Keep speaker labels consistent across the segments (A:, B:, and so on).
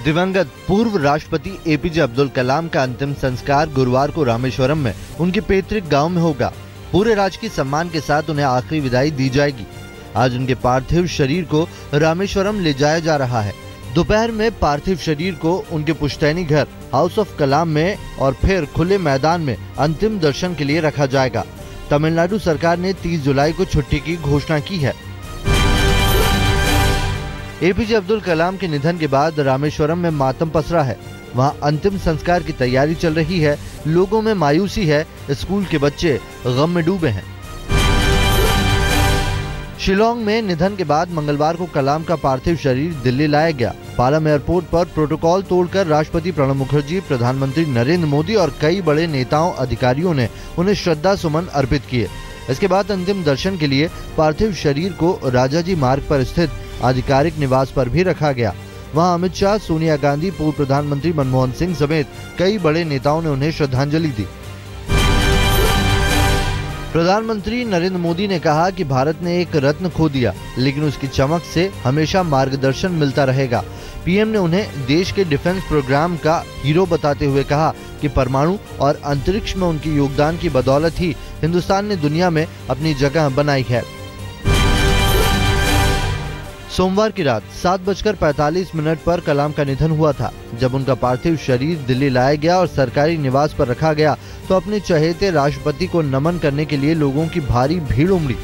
A: दिवंगत पूर्व राष्ट्रपति एपीजे अब्दुल कलाम का अंतिम संस्कार गुरुवार को रामेश्वरम में उनके पैतृक गांव में होगा। पूरे राजकीय सम्मान के साथ उन्हें आखिरी विदाई दी जाएगी। आज उनके पार्थिव शरीर को रामेश्वरम ले जाया जा रहा है। दोपहर में पार्थिव शरीर को उनके पुश्तैनी घर हाउस ऑफ कलाम में और फिर खुले मैदान में अंतिम दर्शन के लिए रखा जाएगा। तमिलनाडु सरकार ने 30 जुलाई को छुट्टी की घोषणा की है। एपीजे अब्दुल कलाम के निधन के बाद रामेश्वरम में मातम पसरा है। वहां अंतिम संस्कार की तैयारी चल रही है। लोगों में मायूसी है। स्कूल के बच्चे गम में डूबे हैं। शिलोंग में निधन के बाद मंगलवार को कलाम का पार्थिव शरीर दिल्ली लाया गया। पालम एयरपोर्ट पर प्रोटोकॉल तोड़कर राष्ट्रपति प्रणब मुखर्जी, प्रधानमंत्री नरेंद्र मोदी और कई बड़े नेताओं अधिकारियों ने उन्हें श्रद्धा सुमन अर्पित किए। इसके बाद अंतिम दर्शन के लिए पार्थिव शरीर को राजाजी मार्ग पर स्थित आधिकारिक निवास पर भी रखा गया। वहां अमित शाह, सोनिया गांधी, पूर्व प्रधानमंत्री मनमोहन सिंह समेत कई बड़े नेताओं ने उन्हें श्रद्धांजलि दी। प्रधानमंत्री नरेंद्र मोदी ने कहा कि भारत ने एक रत्न खो दिया, लेकिन उसकी चमक से हमेशा मार्गदर्शन मिलता रहेगा। पीएम ने उन्हें देश के डिफेंस प्रोग्राम का हीरो बताते हुए कहा कि परमाणु और अंतरिक्ष में उनके योगदान की बदौलत ही हिंदुस्तान ने दुनिया में अपनी जगह बनाई है। सोमवार की रात 7:45 पर कलाम का निधन हुआ था। जब उनका पार्थिव शरीर दिल्ली लाया गया और सरकारी निवास पर रखा गया तो अपने चहेते राष्ट्रपति को नमन करने के लिए लोगों की भारी भीड़ उमड़ी।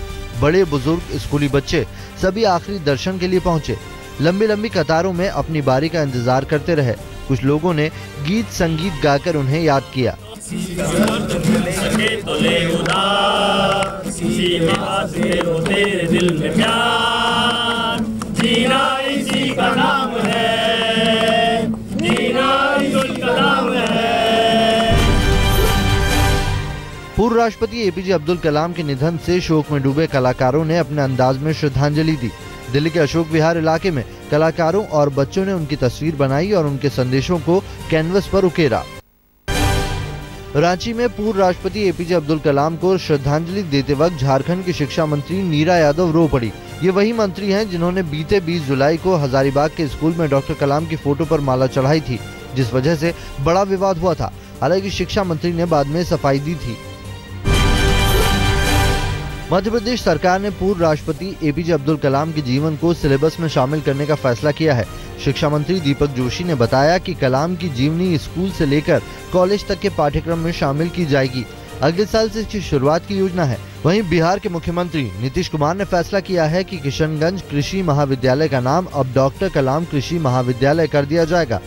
A: बड़े बुजुर्ग, स्कूली बच्चे सभी आखिरी दर्शन के लिए पहुंचे। लंबी लंबी कतारों में अपनी बारी का इंतजार करते रहे। कुछ लोगों ने गीत संगीत गाकर उन्हें याद किया। जीना इसी का नाम है, जीना इसी का नाम है। पूर्व राष्ट्रपति एपीजे अब्दुल कलाम के निधन से शोक में डूबे कलाकारों ने अपने अंदाज में श्रद्धांजलि दी। दिल्ली के अशोक विहार इलाके में कलाकारों और बच्चों ने उनकी तस्वीर बनाई और उनके संदेशों को कैनवस पर उकेरा। रांची में पूर्व राष्ट्रपति एपीजे अब्दुल कलाम को श्रद्धांजलि देते वक्त झारखंड की शिक्षा मंत्री नीरा यादव रो पड़ी। ये वही मंत्री हैं जिन्होंने बीते 20 जुलाई को हजारीबाग के स्कूल में डॉक्टर कलाम की फोटो पर माला चढ़ाई थी, जिस वजह से बड़ा विवाद हुआ था। हालांकि शिक्षा मंत्री ने बाद में सफाई दी थी। मध्य प्रदेश सरकार ने पूर्व राष्ट्रपति एपीजे अब्दुल कलाम के जीवन को सिलेबस में शामिल करने का फैसला किया है। शिक्षा मंत्री दीपक जोशी ने बताया कि कलाम की जीवनी स्कूल से लेकर कॉलेज तक के पाठ्यक्रम में शामिल की जाएगी। अगले साल से इसकी शुरुआत की योजना है। वहीं बिहार के मुख्यमंत्री नीतीश कुमार ने फैसला किया है कि किशनगंज कृषि महाविद्यालय का नाम अब डॉक्टर कलाम कृषि महाविद्यालय कर दिया जाएगा।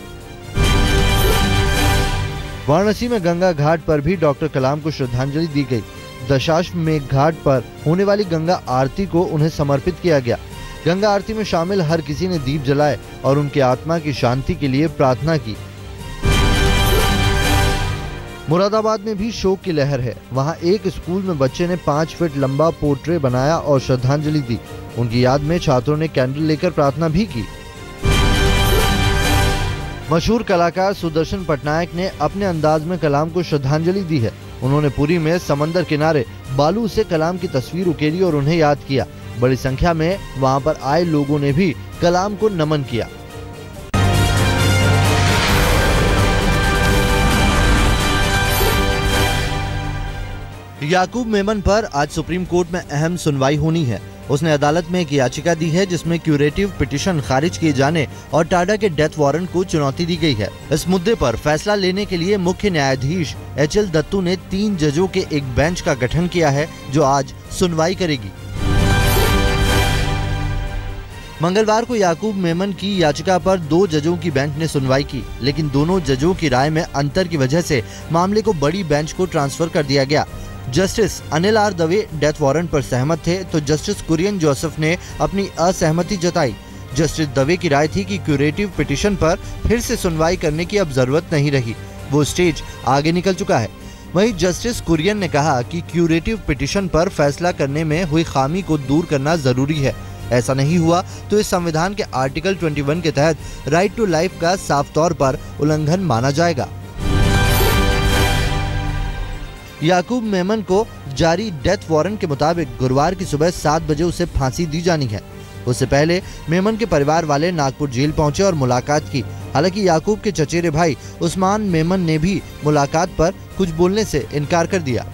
A: वाराणसी में गंगा घाट पर भी डॉक्टर कलाम को श्रद्धांजलि दी गई। दशाश्वमेध घाट पर होने वाली गंगा आरती को उन्हें समर्पित किया गया। गंगा आरती में शामिल हर किसी ने दीप जलाए और उनकी आत्मा की शांति के लिए प्रार्थना की। मुरादाबाद में भी शोक की लहर है। वहां एक स्कूल में बच्चे ने 5 फीट लंबा पोर्ट्रे बनाया और श्रद्धांजलि दी। उनकी याद में छात्रों ने कैंडल लेकर प्रार्थना भी की। मशहूर कलाकार सुदर्शन पटनायक ने अपने अंदाज में कलाम को श्रद्धांजलि दी है। उन्होंने पुरी में समंदर किनारे बालू से कलाम की तस्वीर उकेरी और उन्हें याद किया। बड़ी संख्या में वहां पर आए लोगों ने भी कलाम को नमन किया। याकूब मेमन पर आज सुप्रीम कोर्ट में अहम सुनवाई होनी है। उसने अदालत में एक याचिका दी है जिसमें क्यूरेटिव पिटीशन खारिज किए जाने और टाडा के डेथ वारंट को चुनौती दी गई है। इस मुद्दे पर फैसला लेने के लिए मुख्य न्यायाधीश एचएल दत्तू ने 3 जजों के एक बेंच का गठन किया है जो आज सुनवाई करेगी। मंगलवार को याकूब मेमन की याचिका पर 2 जजों की बेंच ने सुनवाई की, लेकिन दोनों जजों की राय में अंतर की वजह से मामले को बड़ी बेंच को ट्रांसफर कर दिया गया। Justice Anil R Dave death warrant पर सहमत थे तो जस्टिस कुरियन जोसेफ ने अपनी असहमति जताई। जस्टिस दवे की राय थी कि क्यूरेटिव पिटीशन पर फिर से सुनवाई करने की अब जरूरत नहीं रही, वो स्टेज आगे निकल चुका है। वहीं जस्टिस कुरियन ने कहा कि क्यूरेटिव पिटीशन पर फैसला करने में हुई खामी को दूर करना जरूरी है। ऐसा नहीं हुआ तो इस संविधान के आर्टिकल 21 के तहत राइट टू लाइफ का साफ तौर पर उल्लंघन माना जाएगा। याकूब मेमन को जारी डेथ वारंट के मुताबिक गुरुवार की सुबह 7 बजे उसे फांसी दी जानी है। उससे पहले मेमन के परिवार वाले नागपुर जेल पहुंचे और मुलाकात की। हालांकि याकूब के चचेरे भाई उस्मान मेमन ने भी मुलाकात पर कुछ बोलने से इनकार कर दिया।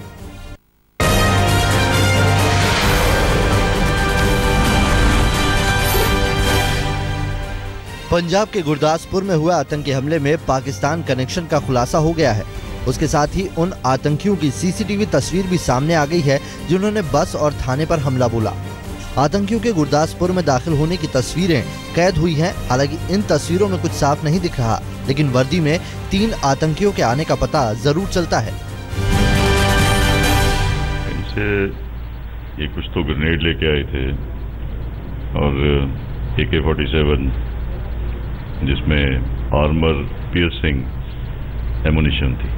A: पंजाब के गुरदासपुर में हुए आतंकी हमले में पाकिस्तान कनेक्शन का खुलासा हो गया है। उसके साथ ही उन आतंकियों की सीसीटीवी तस्वीर भी सामने आ गई है जिन्होंने बस और थाने पर हमला बोला। आतंकियों के गुरदासपुर में दाखिल होने की तस्वीरें कैद हुई हैं। हालांकि इन तस्वीरों में कुछ साफ नहीं दिख रहा, लेकिन वर्दी में 3 आतंकियों के आने का पता जरूर चलता है।
B: इनसे ये कुछ तो ग्रेनेड लेके आए थे और AK-47 जिसमें आर्मर पियर्सिंग एमुनिशन थी।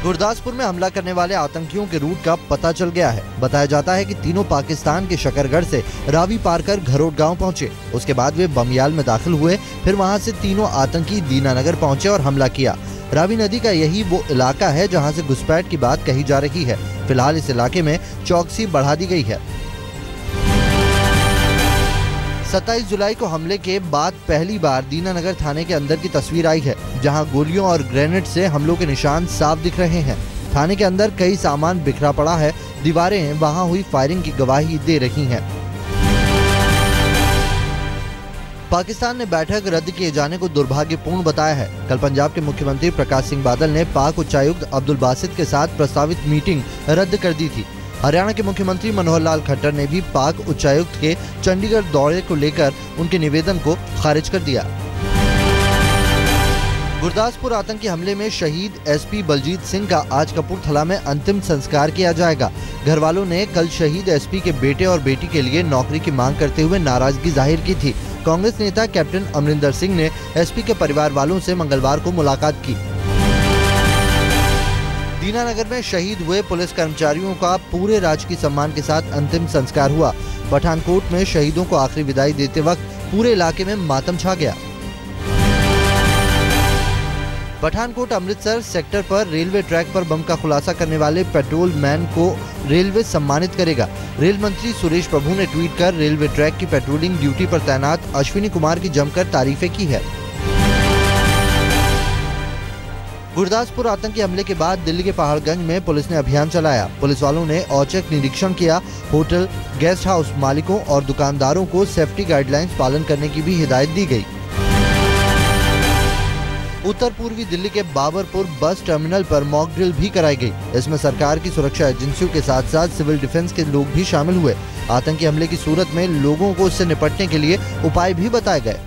A: गुरदासपुर में हमला करने वाले आतंकियों के रूट का पता चल गया है। बताया जाता है कि तीनों पाकिस्तान के शकरगढ़ से रावी पार कर घरोट गांव पहुंचे। उसके बाद वे बमियाल में दाखिल हुए। फिर वहां से तीनों आतंकी दीनानगर पहुंचे और हमला किया। रावी नदी का यही वो इलाका है जहां से घुसपैठ की बात कही जा रही है। फिलहाल इस इलाके में चौकसी बढ़ा दी गई है। 27 जुलाई को हमले के बाद पहली बार दीनानगर थाने के अंदर की तस्वीर आई है, जहां गोलियों और ग्रेनेड से हमलों के निशान साफ दिख रहे हैं। थाने के अंदर कई सामान बिखरा पड़ा है। दीवारें वहां हुई फायरिंग की गवाही दे रही हैं। पाकिस्तान ने बैठक रद्द किए जाने को दुर्भाग्यपूर्ण बताया है। कल पंजाब के मुख्यमंत्री प्रकाश सिंह बादल ने पाक उच्चायुक्त अब्दुल बासित के साथ प्रस्तावित मीटिंग रद्द कर दी थी। हरियाणा के मुख्यमंत्री मनोहर लाल खट्टर ने भी पाक उच्चायुक्त के चंडीगढ़ दौरे को लेकर उनके निवेदन को खारिज कर दिया। गुरदासपुर आतंकी हमले में शहीद SP बलजीत सिंह का आज कपूरथला में अंतिम संस्कार किया जाएगा। घर वालों ने कल शहीद SP के बेटे और बेटी के लिए नौकरी की मांग करते हुए नाराजगी जाहिर की थी। कांग्रेस नेता कैप्टन अमरिंदर सिंह ने SP के परिवार वालों से मंगलवार को मुलाकात की। दीनानगर में शहीद हुए पुलिस कर्मचारियों का पूरे राजकीय सम्मान के साथ अंतिम संस्कार हुआ। पठानकोट में शहीदों को आखिरी विदाई देते वक्त पूरे इलाके में मातम छा गया। पठानकोट अमृतसर सेक्टर पर रेलवे ट्रैक पर बम का खुलासा करने वाले पेट्रोल मैन को रेलवे सम्मानित करेगा। रेल मंत्री सुरेश प्रभु ने ट्वीट कर रेलवे ट्रैक की पेट्रोलिंग ड्यूटी पर तैनात अश्विनी कुमार की जमकर तारीफें की है। गुरदासपुर आतंकी हमले के बाद दिल्ली के पहाड़गंज में पुलिस ने अभियान चलाया। पुलिस वालों ने औचक निरीक्षण किया। होटल, गेस्ट हाउस मालिकों और दुकानदारों को सेफ्टी गाइडलाइंस पालन करने की भी हिदायत दी गई। उत्तर पूर्वी दिल्ली के बाबरपुर बस टर्मिनल पर मॉक ड्रिल भी कराई गई। इसमें सरकार की सुरक्षा एजेंसियों के साथ साथ सिविल डिफेंस के लोग भी शामिल हुए। आतंकी हमले की सूरत में लोगों को इससे निपटने के लिए उपाय भी बताए गए।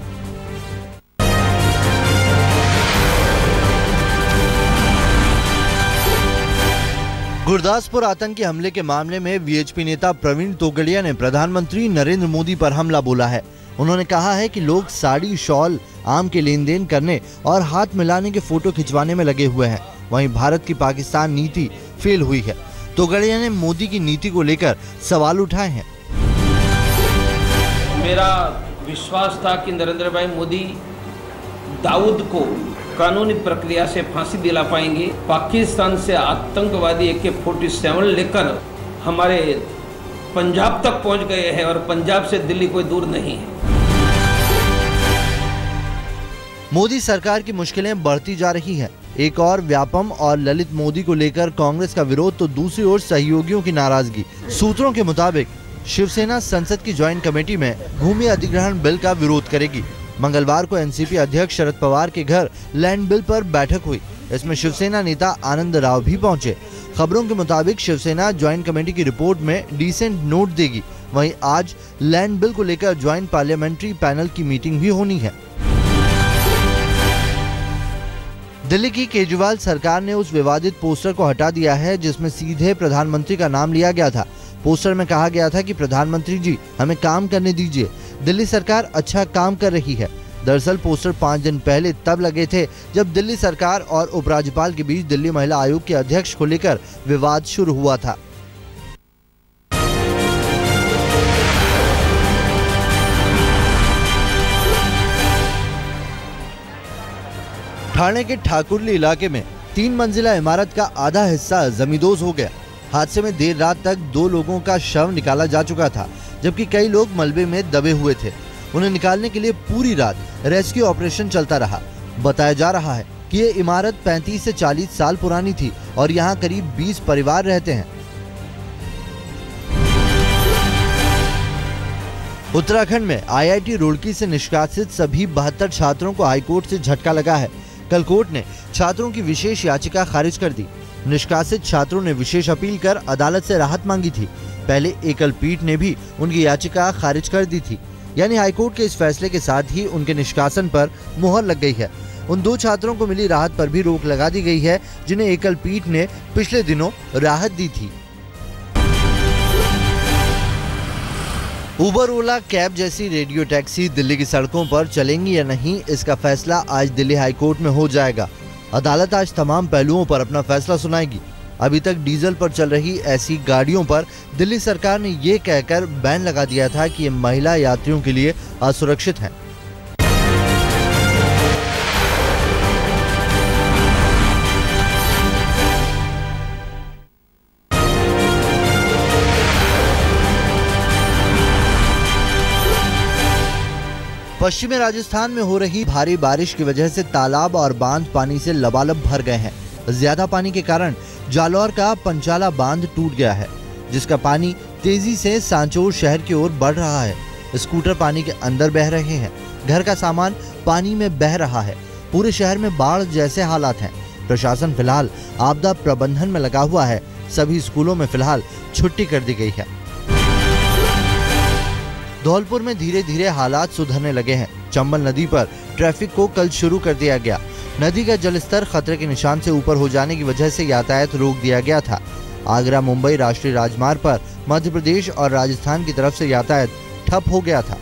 A: गुरदासपुर आतंकी हमले के मामले में VHP नेता प्रवीण तोगड़िया ने प्रधानमंत्री नरेंद्र मोदी पर हमला बोला है। उन्होंने कहा है कि लोग साड़ी, शॉल, आम के लेन देन करने और हाथ मिलाने के फोटो खिंचवाने में लगे हुए हैं। वहीं भारत की पाकिस्तान नीति फेल हुई है। तोगड़िया ने मोदी की नीति को लेकर सवाल उठाए हैं।
C: मेरा विश्वास था कि नरेंद्र भाई मोदी दाऊद को कानूनी प्रक्रिया से फांसी दिला पाएंगे। पाकिस्तान से आतंकवादी AK-47 लेकर हमारे पंजाब तक पहुंच गए हैं और पंजाब से दिल्ली कोई दूर नहीं है।
A: मोदी सरकार की मुश्किलें बढ़ती जा रही हैं। एक और व्यापम और ललित मोदी को लेकर कांग्रेस का विरोध तो दूसरी ओर सहयोगियों की नाराजगी। सूत्रों के मुताबिक शिवसेना संसद की ज्वाइंट कमेटी में भूमि अधिग्रहण बिल का विरोध करेगी। मंगलवार को NCP अध्यक्ष शरद पवार के घर लैंड बिल पर बैठक हुई। इसमें शिवसेना नेता आनंद राव भी पहुंचे। खबरों के मुताबिक शिवसेना ज्वाइंट कमेटी की रिपोर्ट में डिसेंट नोट देगी। वहीं आज लैंड बिल को लेकर ज्वाइंट पार्लियामेंट्री पैनल की मीटिंग भी होनी है। दिल्ली की केजरीवाल सरकार ने उस विवादित पोस्टर को हटा दिया है जिसमें सीधे प्रधानमंत्री का नाम लिया गया था। पोस्टर में कहा गया था कि प्रधानमंत्री जी हमें काम करने दीजिए, दिल्ली सरकार अच्छा काम कर रही है। दरअसल पोस्टर 5 दिन पहले तब लगे थे जब दिल्ली सरकार और उपराज्यपाल के बीच दिल्ली महिला आयोग के अध्यक्ष को लेकर विवाद शुरू हुआ था। ठाणे के ठाकुरली इलाके में 3 मंजिला इमारत का आधा हिस्सा जमींदोज हो गया। हादसे में देर रात तक 2 लोगों का शव निकाला जा चुका था। जबकि कई लोग मलबे में दबे हुए थे। उन्हें निकालने के लिए पूरी रात रेस्क्यू ऑपरेशन चलता रहा। बताया जा रहा है कि ये इमारत 35 से 40 साल पुरानी थी और यहाँ करीब 20 परिवार रहते हैं। उत्तराखंड में IIT रुड़की से निष्कासित सभी 72 छात्रों को हाईकोर्ट से झटका लगा है। कल कोर्ट ने छात्रों की विशेष याचिका खारिज कर दी। निष्कासित छात्रों ने विशेष अपील कर अदालत से राहत मांगी थी। पहले एकल पीठ ने भी उनकी याचिका खारिज कर दी थी, यानी हाईकोर्ट के इस फैसले के साथ ही उनके निष्कासन पर मुहर लग गई है। उन 2 छात्रों को मिली राहत पर भी रोक लगा दी गई है, जिन्हें एकल पीठ ने पिछले दिनों राहत दी थी। उबर, ओला, कैब जैसी रेडियो टैक्सी दिल्ली की सड़कों पर चलेंगी या नहीं, इसका फैसला आज दिल्ली हाईकोर्ट में हो जाएगा। अदालत आज तमाम पहलुओं पर अपना फैसला सुनाएगी। अभी तक डीजल पर चल रही ऐसी गाड़ियों पर दिल्ली सरकार ने ये कहकर बैन लगा दिया था कि ये महिला यात्रियों के लिए असुरक्षित है। पश्चिमी राजस्थान में हो रही भारी बारिश की वजह से तालाब और बांध पानी से लबालब भर गए हैं। ज्यादा पानी के कारण जालौर का पंचाला बांध टूट गया है, जिसका पानी तेजी से सांचौर शहर की ओर बढ़ रहा है। स्कूटर पानी के अंदर बह रहे हैं, घर का सामान पानी में बह रहा है। पूरे शहर में बाढ़ जैसे हालात हैं। प्रशासन फिलहाल आपदा प्रबंधन में लगा हुआ है। सभी स्कूलों में फिलहाल छुट्टी कर दी गई है। धौलपुर में धीरे धीरे हालात सुधरने लगे हैं। चंबल नदी पर ट्रैफिक को कल शुरू कर दिया गया। नदी का जलस्तर खतरे के निशान से ऊपर हो जाने की वजह से यातायात रोक दिया गया था। आगरा मुंबई राष्ट्रीय राजमार्ग पर मध्य प्रदेश और राजस्थान की तरफ से यातायात ठप हो गया था।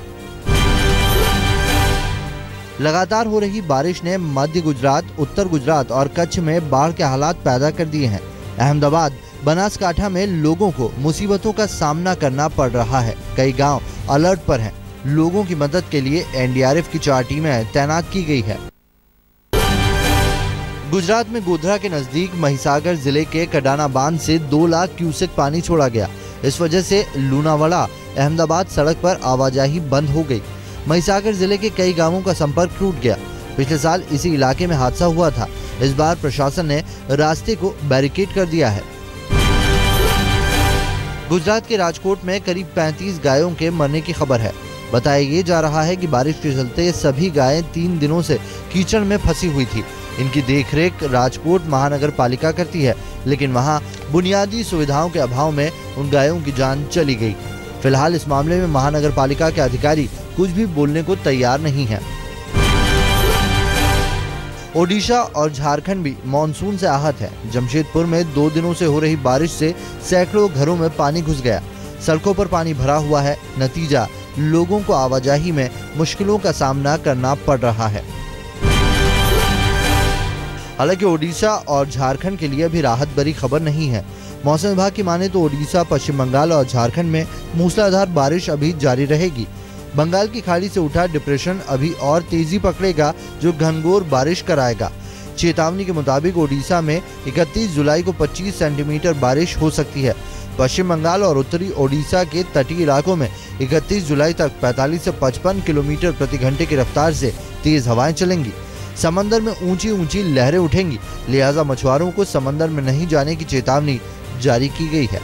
A: लगातार हो रही बारिश ने मध्य गुजरात, उत्तर गुजरात और कच्छ में बाढ़ के हालात पैदा कर दिए हैं। अहमदाबाद, बनासकांठा में लोगों को मुसीबतों का सामना करना पड़ रहा है। कई गांव अलर्ट पर हैं। लोगों की मदद के लिए NDRF की 4 टीमें तैनात की गई है। गुजरात में गोधरा के नजदीक महिसागर जिले के कडाना बांध से 2 लाख क्यूसेक पानी छोड़ा गया। इस वजह से लूनावाड़ा अहमदाबाद सड़क पर आवाजाही बंद हो गई। महिसागर जिले के कई गांवों का संपर्क टूट गया। पिछले साल इसी इलाके में हादसा हुआ था। इस बार प्रशासन ने रास्ते को बैरिकेड कर दिया है। गुजरात के राजकोट में करीब 35 गायों के मरने की खबर है। बताया ये जा रहा है कि बारिश के चलते सभी गायें 3 दिनों से कीचड़ में फंसी हुई थी। इनकी देखरेख राजकोट महानगर पालिका करती है, लेकिन वहां बुनियादी सुविधाओं के अभाव में उन गायों की जान चली गई। फिलहाल इस मामले में महानगर पालिका के अधिकारी कुछ भी बोलने को तैयार नहीं है। ओडिशा और झारखंड भी मानसून से आहत है। जमशेदपुर में 2 दिनों से हो रही बारिश से सैकड़ों घरों में पानी घुस गया। सड़कों पर पानी भरा हुआ है। नतीजा, लोगों को आवाजाही में मुश्किलों का सामना करना पड़ रहा है। हालांकि ओडिशा और झारखंड के लिए अभी राहत भरी खबर नहीं है। मौसम विभाग की माने तो ओडिशा, पश्चिम बंगाल और झारखंड में मूसलाधार बारिश अभी जारी रहेगी। बंगाल की खाड़ी से उठा डिप्रेशन अभी और तेजी पकड़ेगा, जो घनघोर बारिश कराएगा। चेतावनी के मुताबिक ओडिशा में 31 जुलाई को 25 सेंटीमीटर बारिश हो सकती है। पश्चिम बंगाल और उत्तरी ओडिशा के तटीय इलाकों में 31 जुलाई तक 45 से 55 किलोमीटर प्रति घंटे की रफ्तार से तेज हवाएं चलेंगी। समंदर में ऊंची ऊंची लहरें उठेंगी, लिहाजा मछुआरों को समंदर में नहीं जाने की चेतावनी जारी की गई है।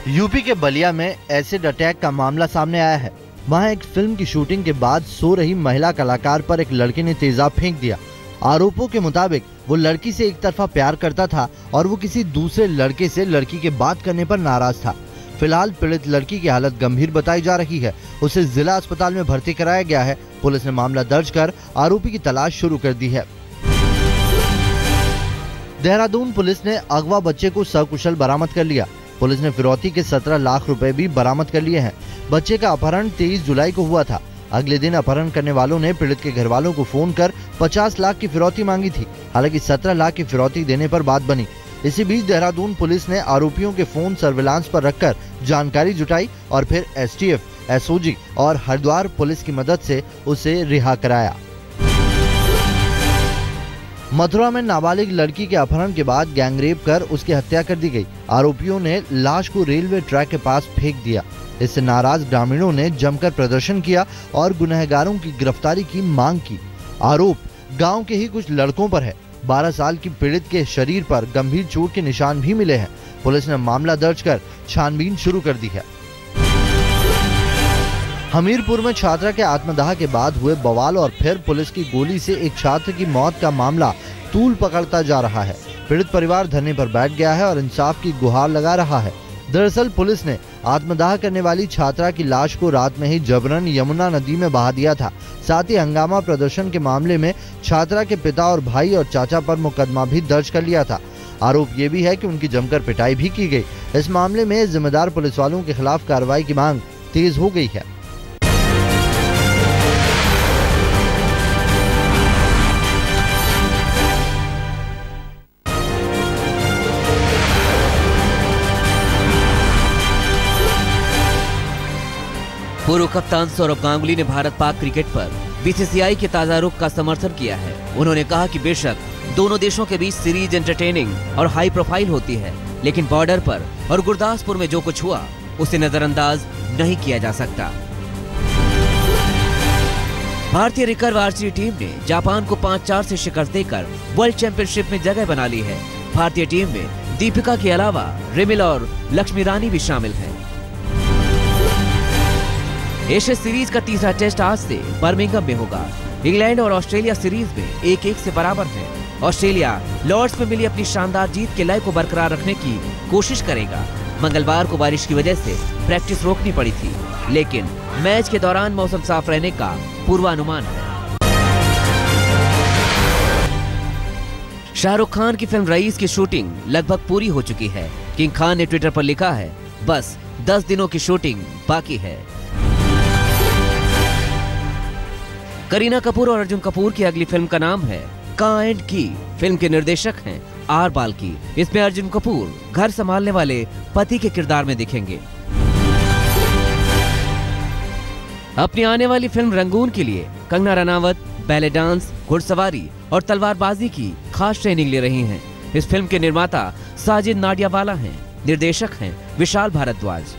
A: यूपी के बलिया में एसिड अटैक का मामला सामने आया है। वहां एक फिल्म की शूटिंग के बाद सो रही महिला कलाकार पर एक लड़के ने तेजाब फेंक दिया। आरोपों के मुताबिक वो लड़की से एक तरफा प्यार करता था और वो किसी दूसरे लड़के से लड़की के बात करने पर नाराज था। फिलहाल पीड़ित लड़की की हालत गंभीर बताई जा रही है। उसे जिला अस्पताल में भर्ती कराया गया है। पुलिस ने मामला दर्ज कर आरोपी की तलाश शुरू कर दी है। देहरादून पुलिस ने अगवा बच्चे को सकुशल बरामद कर लिया। पुलिस ने फिरौती के 17 लाख रुपए भी बरामद कर लिए हैं। बच्चे का अपहरण 23 जुलाई को हुआ था। अगले दिन अपहरण करने वालों ने पीड़ित के घर वालों को फोन कर 50 लाख की फिरौती मांगी थी। हालांकि 17 लाख की फिरौती देने पर बात बनी। इसी बीच देहरादून पुलिस ने आरोपियों के फोन सर्विलांस पर रखकर जानकारी जुटाई और फिर STF, SOG और हरिद्वार पुलिस की मदद से उसे रिहा कराया। मथुरा में नाबालिग लड़की के अपहरण के बाद गैंगरेप कर उसकी हत्या कर दी गई। आरोपियों ने लाश को रेलवे ट्रैक के पास फेंक दिया। इससे नाराज ग्रामीणों ने जमकर प्रदर्शन किया और गुनहगारों की गिरफ्तारी की मांग की। आरोप गांव के ही कुछ लड़कों पर है। 12 साल की पीड़ित के शरीर पर गंभीर चोट के निशान भी मिले हैं। पुलिस ने मामला दर्ज कर छानबीन शुरू कर दी है। हमीरपुर में छात्रा के आत्मदाह के बाद हुए बवाल और फिर पुलिस की गोली से एक छात्र की मौत का मामला तूल पकड़ता जा रहा है। पीड़ित परिवार धरने पर बैठ गया है और इंसाफ की गुहार लगा रहा है। दरअसल पुलिस ने आत्मदाह करने वाली छात्रा की लाश को रात में ही जबरन यमुना नदी में बहा दिया था। साथ ही हंगामा प्रदर्शन के मामले में छात्रा के पिता और भाई और चाचा पर मुकदमा भी दर्ज कर लिया था। आरोप ये भी है कि उनकी जमकर पिटाई भी की गई। इस मामले में जिम्मेदार पुलिस वालों के खिलाफ कार्रवाई की मांग तेज हो गई है।
D: पूर्व कप्तान सौरव गांगुली ने भारत पाक क्रिकेट पर बीसीसीआई के ताजा रुख का समर्थन किया है। उन्होंने कहा कि बेशक दोनों देशों के बीच सीरीज एंटरटेनिंग और हाई प्रोफाइल होती है, लेकिन बॉर्डर पर और गुरदासपुर में जो कुछ हुआ उसे नजरअंदाज नहीं किया जा सकता। भारतीय रिकर्व आर्चरी टीम ने जापान को 5-4 से शिकस्त देकर वर्ल्ड चैंपियनशिप में जगह बना ली है। भारतीय टीम में दीपिका के अलावा रिमिल और लक्ष्मी रानी भी शामिल हैं। एशिया सीरीज का तीसरा टेस्ट आज से बर्मिंघम में होगा। इंग्लैंड और ऑस्ट्रेलिया सीरीज में 1-1 से बराबर है। ऑस्ट्रेलिया लॉर्ड्स में मिली अपनी शानदार जीत के लय को बरकरार रखने की कोशिश करेगा। मंगलवार को बारिश की वजह से प्रैक्टिस रोकनी पड़ी थी, लेकिन मैच के दौरान मौसम साफ रहने का पूर्वानुमान है। शाहरुख खान की फिल्म रईस की शूटिंग लगभग पूरी हो चुकी है। किंग खान ने ट्विटर पर लिखा है, बस 10 दिनों की शूटिंग बाकी है। करीना कपूर और अर्जुन कपूर की अगली फिल्म का नाम है का एंड की। फिल्म के निर्देशक हैं आर बाल्की। इसमें अर्जुन कपूर घर संभालने वाले पति के किरदार में दिखेंगे। अपनी आने वाली फिल्म रंगून के लिए कंगना रनावत बैले डांस, घुड़सवारी और तलवारबाजी की खास ट्रेनिंग ले रही हैं। इस फिल्म के निर्माता साजिद नाडियावाला हैं। निर्देशक हैं विशाल भारद्वाज।